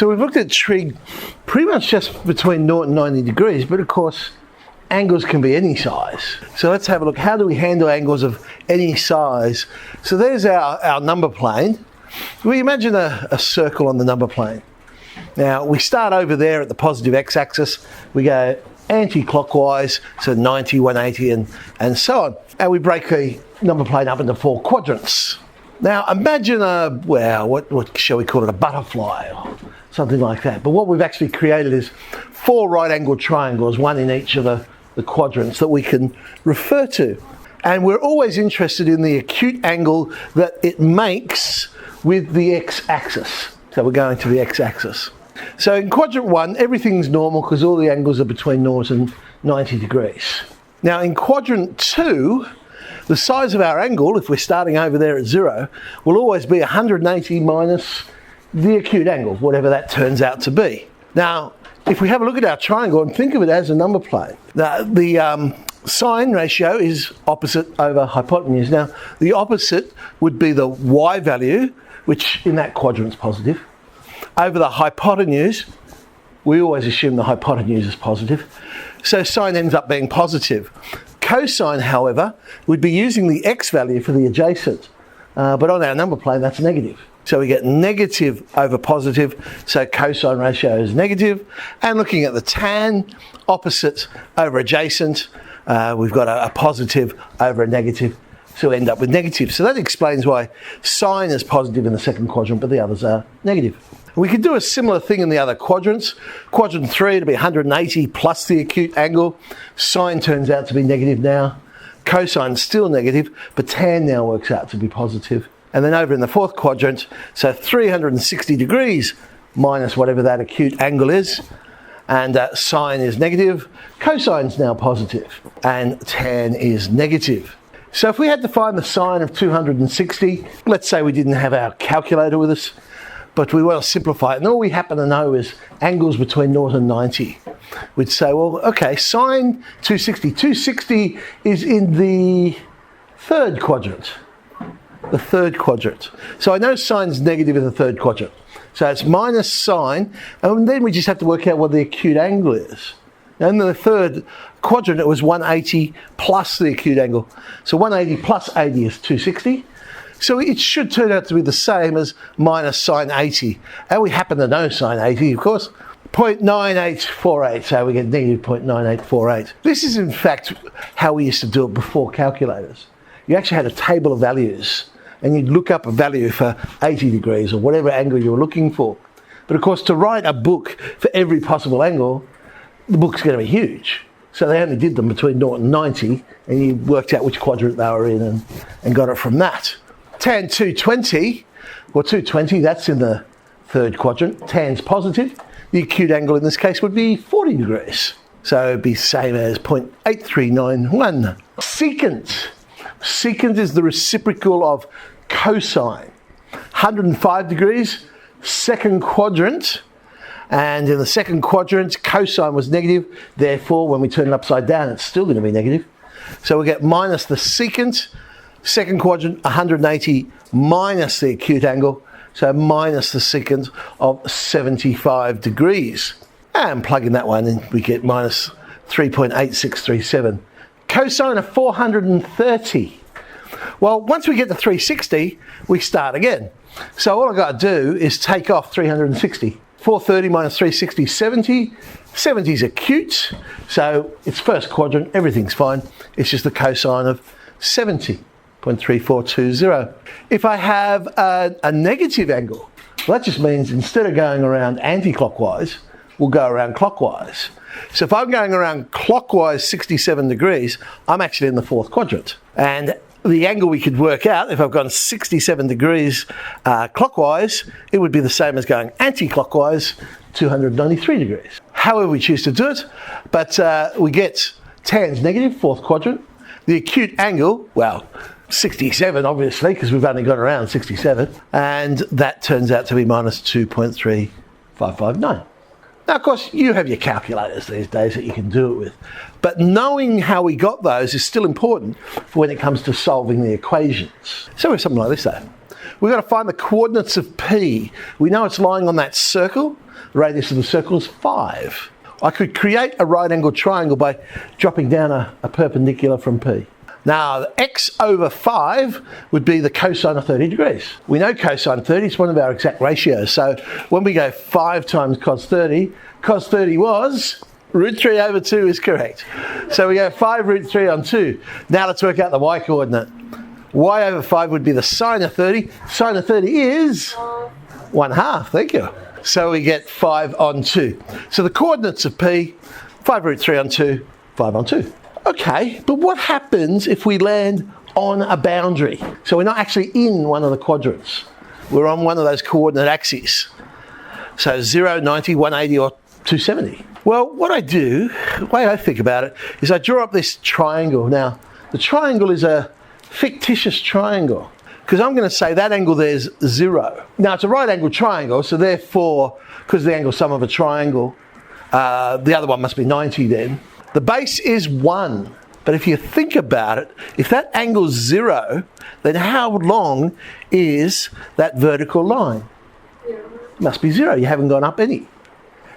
So we've looked at trig pretty much just between 0 and 90 degrees, but of course angles can be any size. So let's have a look. How do we handle angles of any size? So there's our number plane. We imagine a circle on the number plane. Now we start over there at the positive x-axis. We go anti-clockwise, so 90, 180 and so on. And we break the number plane up into 4 quadrants. Now imagine what shall we call it, a butterfly or something like that. But what we've actually created is 4 right-angled triangles, one in each of the quadrants that we can refer to. And we're always interested in the acute angle that it makes with the x-axis. So we're going to the x-axis. So in quadrant 1, everything's normal because all the angles are between 0 and 90 degrees. Now in quadrant 2, the size of our angle, if we're starting over there at 0, will always be 180 minus the acute angle, whatever that turns out to be. Now, if we have a look at our triangle and think of it as a number plane, the sine ratio is opposite over hypotenuse. Now, the opposite would be the y value, which in that quadrant is positive. Over the hypotenuse, we always assume the hypotenuse is positive. So sine ends up being positive. Cosine, however, would be using the x value for the adjacent. But on our number plane, that's negative. So we get negative over positive, so cosine ratio is negative. And looking at the tan, opposite over adjacent, we've got a positive over a negative, so we end up with negative. So that explains why sine is positive in the second quadrant, but the others are negative. We could do a similar thing in the other quadrants. Quadrant 3, it'll be 180 plus the acute angle. Sine turns out to be negative now. Cosine still negative, but tan now works out to be positive. And then over in the fourth quadrant, so 360 degrees minus whatever that acute angle is. And sine is negative, cosine's now positive, and tan is negative. So if we had to find the sine of 260, let's say we didn't have our calculator with us, but we want to simplify it, and all we happen to know is angles between 0 and 90. We'd say, well, okay, sine 260. 260 is in the third quadrant. The third quadrant. So I know sine's negative in the third quadrant. So it's minus sine, and then we just have to work out what the acute angle is. And in the third quadrant, it was 180 plus the acute angle. So 180 plus 80 is 260. So it should turn out to be the same as minus sine 80. And we happen to know sine 80, of course. 0.9848, so we get negative 0.9848. This is in fact how we used to do it before calculators. You actually had a table of values, and you'd look up a value for 80 degrees or whatever angle you were looking for. But of course, to write a book for every possible angle, the book's going to be huge. So they only did them between 0 and 90, and you worked out which quadrant they were in and got it from that. Tan 220, or 220, that's in the third quadrant. Tan's positive. The acute angle in this case would be 40 degrees. So it'd be same as 0.8391. Secant. Secant is the reciprocal of cosine. 105 degrees, second quadrant. And in the second quadrant, cosine was negative. Therefore, when we turn it upside down, it's still going to be negative. So we get minus the secant. Second quadrant, 180 minus the acute angle. So minus the secant of 75 degrees. And plugging that one in, we get minus 3.8637. Cosine of 430. Well, once we get to 360, we start again. So all I've got to do is take off 360. 430 minus 360 is 70. 70 is acute, so it's first quadrant, everything's fine. It's just the cosine of 70.3420. If I have a negative angle, well, that just means instead of going around anti-clockwise, we'll go around clockwise. So if I'm going around clockwise 67 degrees, I'm actually in the fourth quadrant. And the angle we could work out, if I've gone 67 degrees clockwise, it would be the same as going anti-clockwise 293 degrees. However we choose to do it, but we get tan's negative, fourth quadrant. The acute angle, well, 67 obviously, because we've only gone around 67, and that turns out to be minus 2.3559. Now, of course, you have your calculators these days that you can do it with. But knowing how we got those is still important for when it comes to solving the equations. So we have something like this though. we've got to find the coordinates of P. We know it's lying on that circle. The radius of the circle is 5. I could create a right-angled triangle by dropping down a perpendicular from P. Now, x over 5 would be the cosine of 30 degrees. We know cosine 30 is one of our exact ratios. So when we go 5 times cos 30 was root 3 over 2 is correct. So we go 5 root 3 on 2. Now let's work out the y coordinate. Y over 5 would be the sine of 30. Sine of 30 is 1/2. Thank you. So we get 5 on 2. So the coordinates of P, 5 root 3 on 2, 5 on 2. Okay, but what happens if we land on a boundary? So we're not actually in one of the quadrants. We're on one of those coordinate axes. So 0, 90, 180 or 270. Well, what I do, the way I think about it, is I draw up this triangle. Now, the triangle is a fictitious triangle because I'm going to say that angle there is 0. Now, it's a right angle triangle, so therefore, because the angle sum of a triangle, the other one must be 90 then. The base is 1, but if you think about it, if that angle's 0, then how long is that vertical line? It must be 0, you haven't gone up any.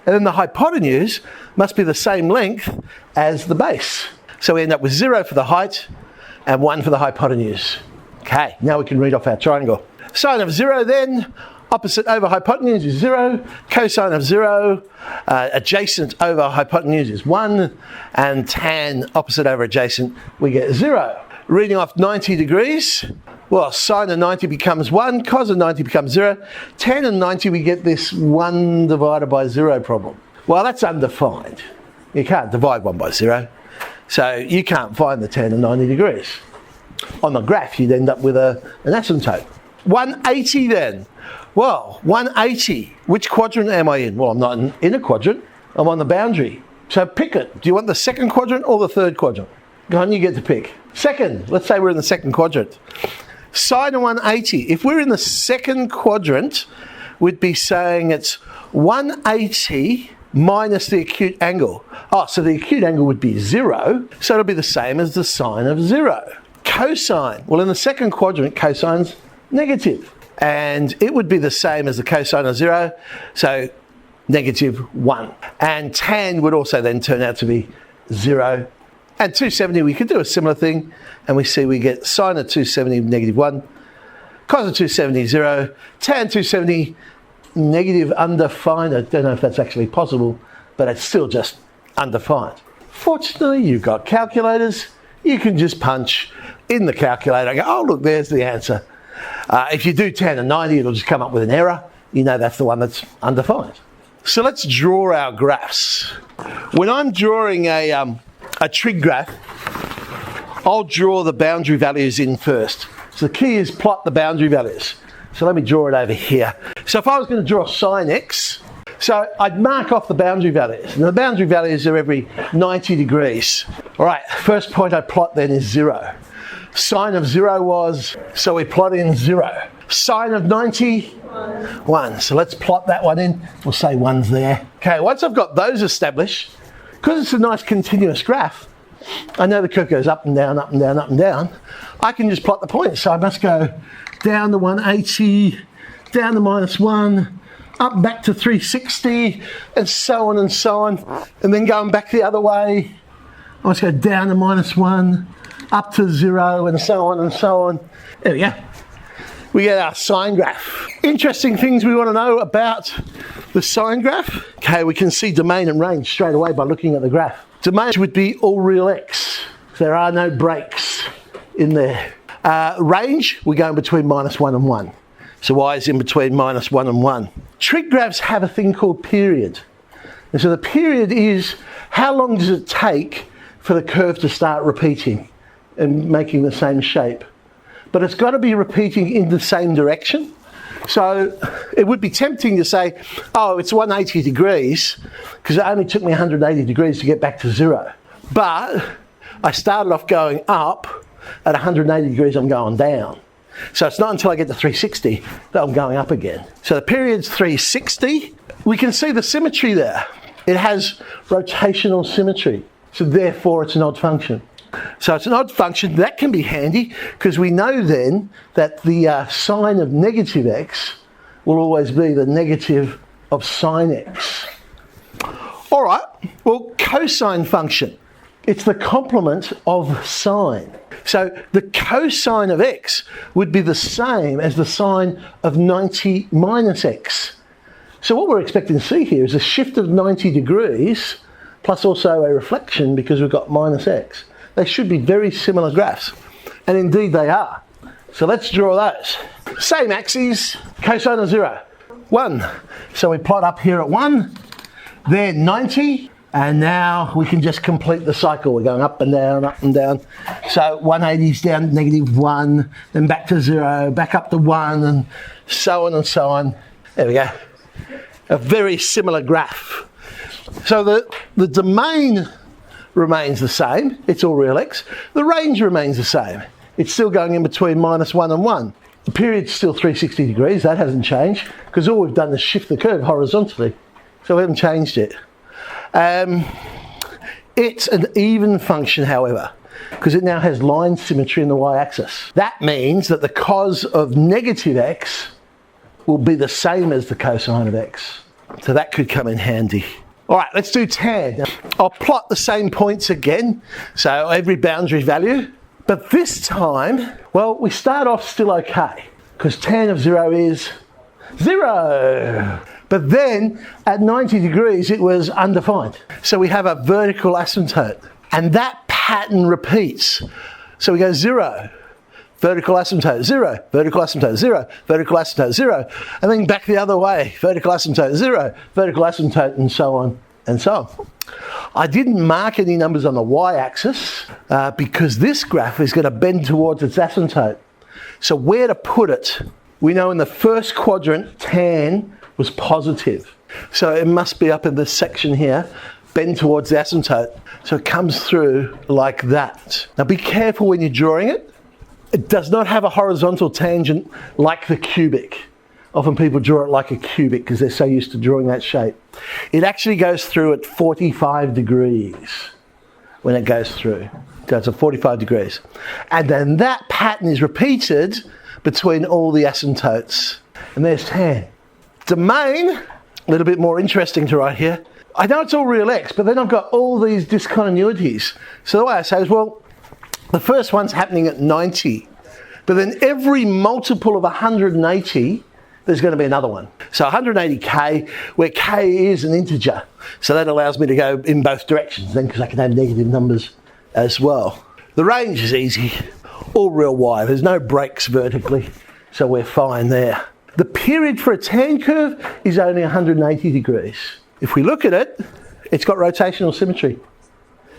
And then the hypotenuse must be the same length as the base. So we end up with 0 for the height and 1 for the hypotenuse. Okay, now we can read off our triangle. Sine of 0 then, opposite over hypotenuse is 0, cosine of 0, adjacent over hypotenuse is 1, and tan opposite over adjacent, we get 0. Reading off 90 degrees, well, sine of 90 becomes 1, cos of 90 becomes 0, tan of 90 we get this 1 divided by 0 problem. Well, that's undefined. You can't divide 1 by 0, so you can't find the tan of 90 degrees. On the graph, you'd end up with an asymptote. 180 then. Well, 180, which quadrant am I in? Well, I'm not in a quadrant, I'm on the boundary. So pick it. Do you want the second quadrant or the third quadrant? Go on, you get to pick. Second, let's say we're in the second quadrant. Sine of 180, if we're in the second quadrant, we'd be saying it's 180 minus the acute angle. Oh, so the acute angle would be 0, so it'll be the same as the sine of 0. Cosine, well in the second quadrant, cosine's negative. And it would be the same as the cosine of 0, so negative 1. And tan would also then turn out to be 0. And 270, we could do a similar thing, and we see we get sine of 270, negative 1, cos of 270, 0, tan 270, negative undefined. I don't know if that's actually possible, but it's still just undefined. Fortunately, you've got calculators. You can just punch in the calculator and go, oh, look, there's the answer. If you do tan of 90, it'll just come up with an error. You know that's the one that's undefined. So let's draw our graphs. When I'm drawing a trig graph, I'll draw the boundary values in first. So the key is plot the boundary values. So let me draw it over here. So if I was going to draw sine x, so I'd mark off the boundary values. And the boundary values are every 90 degrees. All right, first point I plot then is 0. Sine of 0 was, so we plot in 0. Sine of 90, 1. So let's plot that one in. We'll say 1's there. Okay, once I've got those established, because it's a nice continuous graph, I know the curve goes up and down, up and down, up and down. I can just plot the points. So I must go down to 180, down to -1, up back to 360, and so on and so on. And then going back the other way, I must go down to -1, up to 0, and so on and so on. There we go. We get our sine graph. Interesting things we want to know about the sine graph. Okay, we can see domain and range straight away by looking at the graph. Domain would be all real x. There are no breaks in there. Range, we're going between -1 and 1. So y is in between -1 and 1. Trig graphs have a thing called period. And so the period is how long does it take for the curve to start repeating and making the same shape. But it's got to be repeating in the same direction. So it would be tempting to say, oh, it's 180 degrees because it only took me 180 degrees to get back to 0. But I started off going up, at 180 degrees I'm going down. So it's not until I get to 360 that I'm going up again. So the period's 360. We can see the symmetry there. It has rotational symmetry. So therefore it's an odd function. So it's an odd function. That can be handy because we know then that the sine of negative x will always be the negative of sine x. All right, well, cosine function. It's the complement of sine. So the cosine of x would be the same as the sine of 90 minus x. So what we're expecting to see here is a shift of 90 degrees plus also a reflection because we've got minus x. They should be very similar graphs, and indeed they are. So let's draw those. Same axes, cosine of 0, 1. So we plot up here at 1, then 90, and now we can just complete the cycle. We're going up and down, up and down. So 180 is down to -1, then back to 0, back up to 1, and so on and so on. There we go. A very similar graph. So the domain remains the same. It's all real x. The range remains the same. It's still going in between -1 and 1. The period's still 360 degrees. That hasn't changed because all we've done is shift the curve horizontally. So we haven't changed it. It's an even function, however, because it now has line symmetry in the y-axis. That means that the cos of negative x will be the same as the cosine of x. So that could come in handy. All right, let's do tan. I'll plot the same points again, so every boundary value. But this time, well, we start off still okay, because tan of 0 is 0. But then, at 90 degrees, it was undefined. So we have a vertical asymptote, and that pattern repeats. So we go 0, vertical asymptote, 0, vertical asymptote, 0, vertical asymptote, 0, and then back the other way, vertical asymptote, 0, vertical asymptote, and so on and so on. I didn't mark any numbers on the y-axis because this graph is going to bend towards its asymptote. So where to put it? We know in the first quadrant, tan was positive. So it must be up in this section here, bend towards the asymptote. So it comes through like that. Now be careful when you're drawing it. It does not have a horizontal tangent like the cubic. Often people draw it like a cubic because they're so used to drawing that shape. It actually goes through at 45 degrees when it goes through. So it's at 45 degrees. And then that pattern is repeated between all the asymptotes. And there's tan. Domain, a little bit more interesting to write here. I know it's all real x, but then I've got all these discontinuities. So the way I say is, well, the first one's happening at 90, but then every multiple of 180, there's going to be another one. So 180k, where k is an integer. So that allows me to go in both directions then, because I can have negative numbers as well. The range is easy, all real y. There's no breaks vertically, so we're fine there. The period for a tan curve is only 180 degrees. If we look at it, it's got rotational symmetry.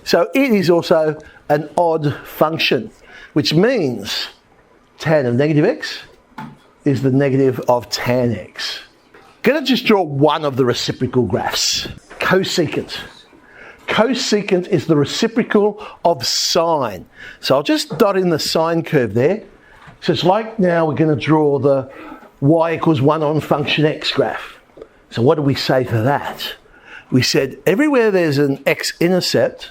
So it is also an odd function, which means tan of negative x is the negative of tan x. Going to just draw one of the reciprocal graphs. Cosecant. Cosecant is the reciprocal of sine. So I'll just dot in the sine curve there. So it's like now we're going to draw the y = 1 on function x graph. So what do we say for that? We said everywhere there's an x-intercept,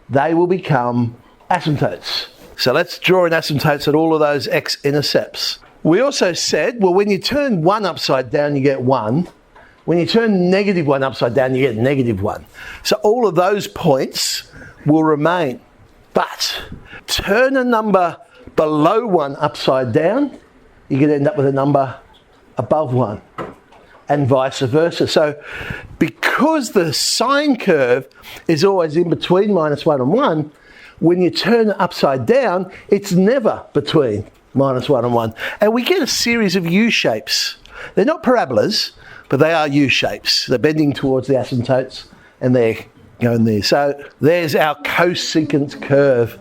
they will become asymptotes. So let's draw in asymptotes at all of those x-intercepts. We also said, well, when you turn 1 upside down, you get 1. When you turn -1 upside down, you get -1. So all of those points will remain. But turn a number below 1 upside down, you're going to end up with a number above 1. And vice versa. So because the sine curve is always in between -1 and 1, when you turn it upside down, it's never between -1 and 1. And we get a series of U-shapes. They're not parabolas, but they are U-shapes. They're bending towards the asymptotes and they're going there. So there's our cosecant curve.